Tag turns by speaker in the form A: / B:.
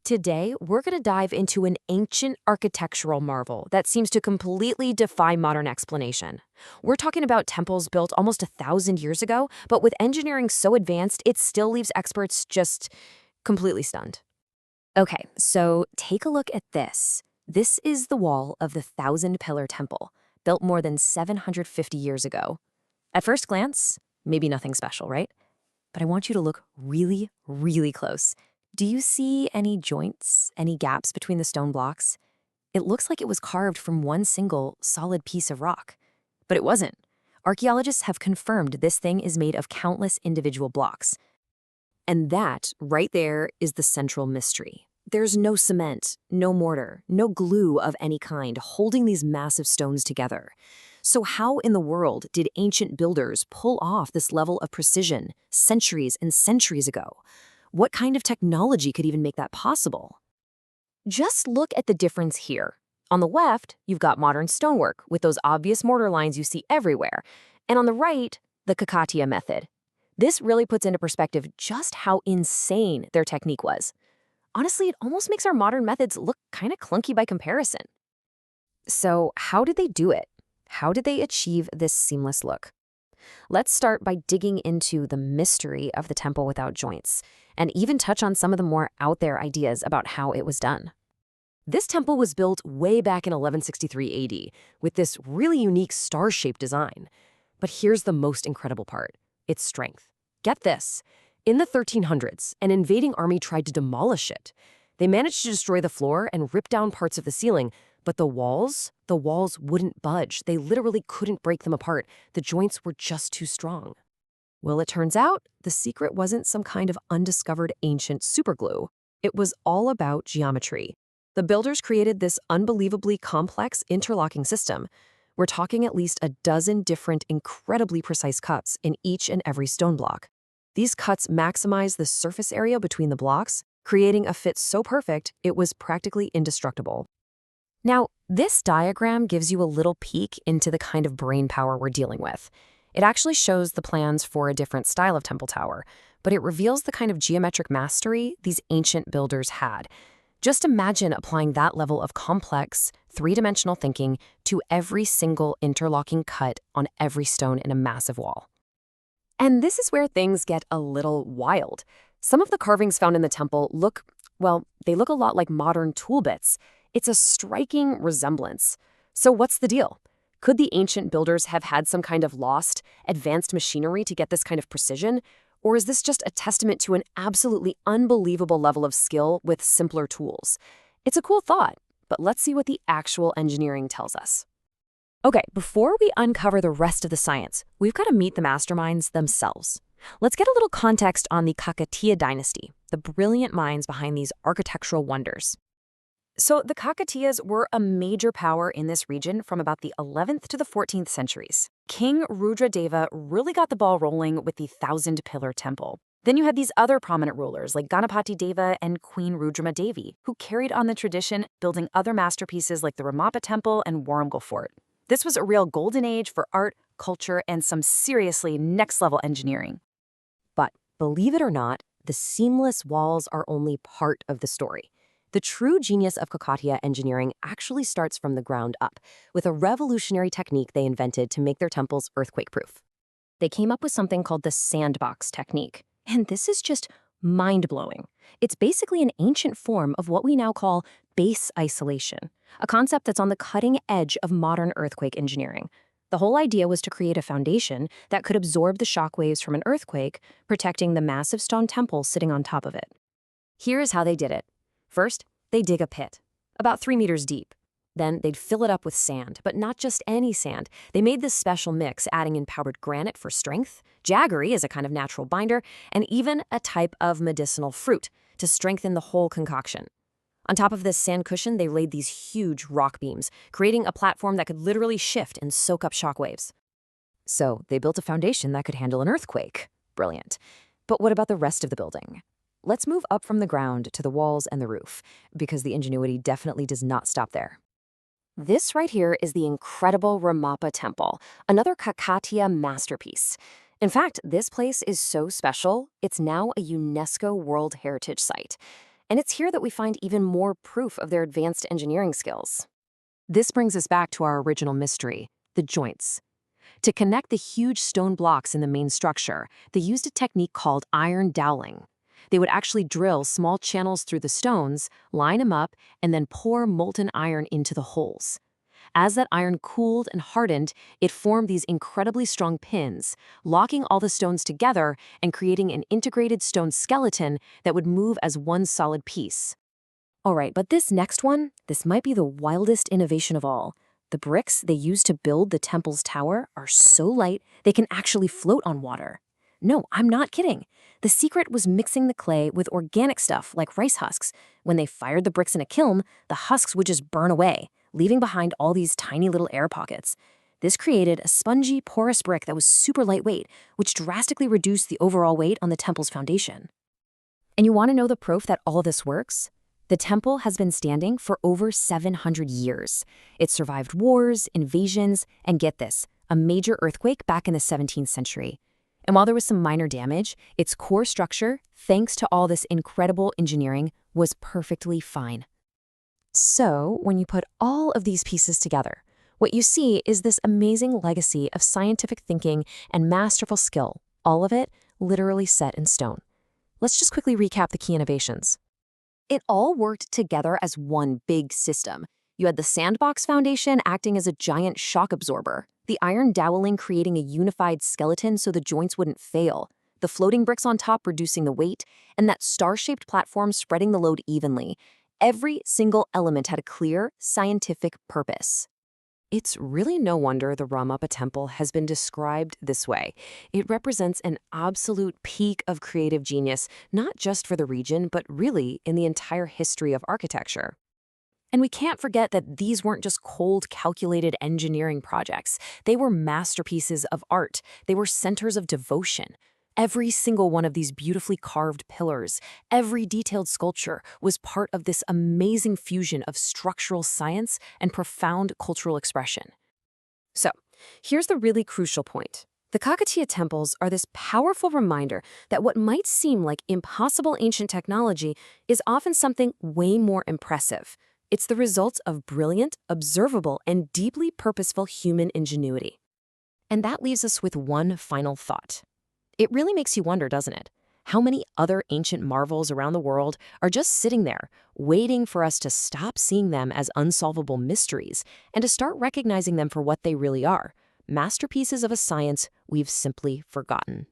A: Today, we're going to dive into an ancient architectural marvel that seems to completely defy modern explanation. We're talking about temples built almost 1,000 years ago, but with engineering so advanced, it still leaves experts just completely stunned. Okay, so take a look at this. This is the wall of the Thousand Pillar Temple, built more than 750 years ago. At first glance, maybe nothing special, right? But I want you to look really, really close. Do you see any joints, any gaps between the stone blocks? It looks like it was carved from one single, solid piece of rock. But it wasn't. Archaeologists have confirmed this thing is made of countless individual blocks. And that, right there, is the central mystery. There's no cement, no mortar, no glue of any kind holding these massive stones together. So how in the world did ancient builders pull off this level of precision centuries and centuries ago? What kind of technology could even make that possible? Just look at the difference here. On the left, you've got modern stonework with those obvious mortar lines you see everywhere. And on the right, the Kakatiya method. This really puts into perspective just how insane their technique was. Honestly, it almost makes our modern methods look kind of clunky by comparison. So how did they do it? How did they achieve this seamless look? Let's start by digging into the mystery of the temple without joints, and even touch on some of the more out there ideas about how it was done. This temple was built way back in 1163 AD with this really unique star-shaped design. But here's the most incredible part, its strength. Get this. In the 1300s, an invading army tried to demolish it. They managed to destroy the floor and rip down parts of the ceiling, but the walls wouldn't budge. They literally couldn't break them apart. The joints were just too strong. Well, it turns out the secret wasn't some kind of undiscovered ancient superglue. It was all about geometry. The builders created this unbelievably complex interlocking system. We're talking at least a dozen different incredibly precise cuts in each and every stone block. These cuts maximize the surface area between the blocks, creating a fit so perfect it was practically indestructible. Now, this diagram gives you a little peek into the kind of brain power we're dealing with. It actually shows the plans for a different style of temple tower, but it reveals the kind of geometric mastery these ancient builders had. Just imagine applying that level of complex, three-dimensional thinking to every single interlocking cut on every stone in a massive wall. And this is where things get a little wild. Some of the carvings found in the temple look a lot like modern tool bits. It's a striking resemblance. So what's the deal? Could the ancient builders have had some kind of lost, advanced machinery to get this kind of precision? Or is this just a testament to an absolutely unbelievable level of skill with simpler tools? It's a cool thought, but let's see what the actual engineering tells us. Okay, before we uncover the rest of the science, we've got to meet the masterminds themselves. Let's get a little context on the Kakatiya Dynasty, the brilliant minds behind these architectural wonders. So the Kakatiyas were a major power in this region from about the 11th to the 14th centuries. King Rudradeva really got the ball rolling with the Thousand Pillar Temple. Then you had these other prominent rulers like Ganapati Deva and Queen Rudrama Devi, who carried on the tradition, building other masterpieces like the Ramappa Temple and Warangal Fort. This was a real golden age for art, culture, and some seriously next-level engineering. But believe it or not, the seamless walls are only part of the story. The true genius of Kakatiya engineering actually starts from the ground up, with a revolutionary technique they invented to make their temples earthquake-proof. They came up with something called the sandbox technique, and this is just mind-blowing. It's basically an ancient form of what we now call base isolation, a concept that's on the cutting edge of modern earthquake engineering. The whole idea was to create a foundation that could absorb the shockwaves from an earthquake, protecting the massive stone temple sitting on top of it. Here's how they did it. First, they dig a pit, about 3 meters deep. Then they'd fill it up with sand, but not just any sand. They made this special mix, adding in powdered granite for strength, jaggery as a kind of natural binder, and even a type of medicinal fruit to strengthen the whole concoction. On top of this sand cushion, they laid these huge rock beams, creating a platform that could literally shift and soak up shockwaves. So they built a foundation that could handle an earthquake. Brilliant. But what about the rest of the building? Let's move up from the ground to the walls and the roof, because the ingenuity definitely does not stop there. This right here is the incredible Ramappa Temple, another Kakatiya masterpiece. In fact, this place is so special, it's now a UNESCO World Heritage Site. And it's here that we find even more proof of their advanced engineering skills. This brings us back to our original mystery, the joints. To connect the huge stone blocks in the main structure, they used a technique called iron doweling. They would actually drill small channels through the stones, line them up, and then pour molten iron into the holes. As that iron cooled and hardened, it formed these incredibly strong pins, locking all the stones together and creating an integrated stone skeleton that would move as one solid piece. All right, but this next one, this might be the wildest innovation of all. The bricks they used to build the temple's tower are so light they can actually float on water. No, I'm not kidding. The secret was mixing the clay with organic stuff like rice husks. When they fired the bricks in a kiln, the husks would just burn away, leaving behind all these tiny little air pockets. This created a spongy, porous brick that was super lightweight, which drastically reduced the overall weight on the temple's foundation. And you want to know the proof that all this works? The temple has been standing for over 700 years. It survived wars, invasions, and get this, a major earthquake back in the 17th century. And while there was some minor damage, its core structure, thanks to all this incredible engineering, was perfectly fine. So, when you put all of these pieces together, what you see is this amazing legacy of scientific thinking and masterful skill, all of it literally set in stone. Let's just quickly recap the key innovations. It all worked together as one big system. You had the sandbox foundation acting as a giant shock absorber, the iron doweling creating a unified skeleton so the joints wouldn't fail, the floating bricks on top reducing the weight, and that star-shaped platform spreading the load evenly. Every single element had a clear, scientific purpose. It's really no wonder the Ramappa Temple has been described this way. It represents an absolute peak of creative genius, not just for the region, but really in the entire history of architecture. And we can't forget that these weren't just cold, calculated engineering projects. They were masterpieces of art. They were centers of devotion. Every single one of these beautifully carved pillars, every detailed sculpture was part of this amazing fusion of structural science and profound cultural expression. So, here's the really crucial point. The Kakatiya temples are this powerful reminder that what might seem like impossible ancient technology is often something way more impressive. It's the result of brilliant, observable, and deeply purposeful human ingenuity. And that leaves us with one final thought. It really makes you wonder, doesn't it? How many other ancient marvels around the world are just sitting there, waiting for us to stop seeing them as unsolvable mysteries and to start recognizing them for what they really are, masterpieces of a science we've simply forgotten.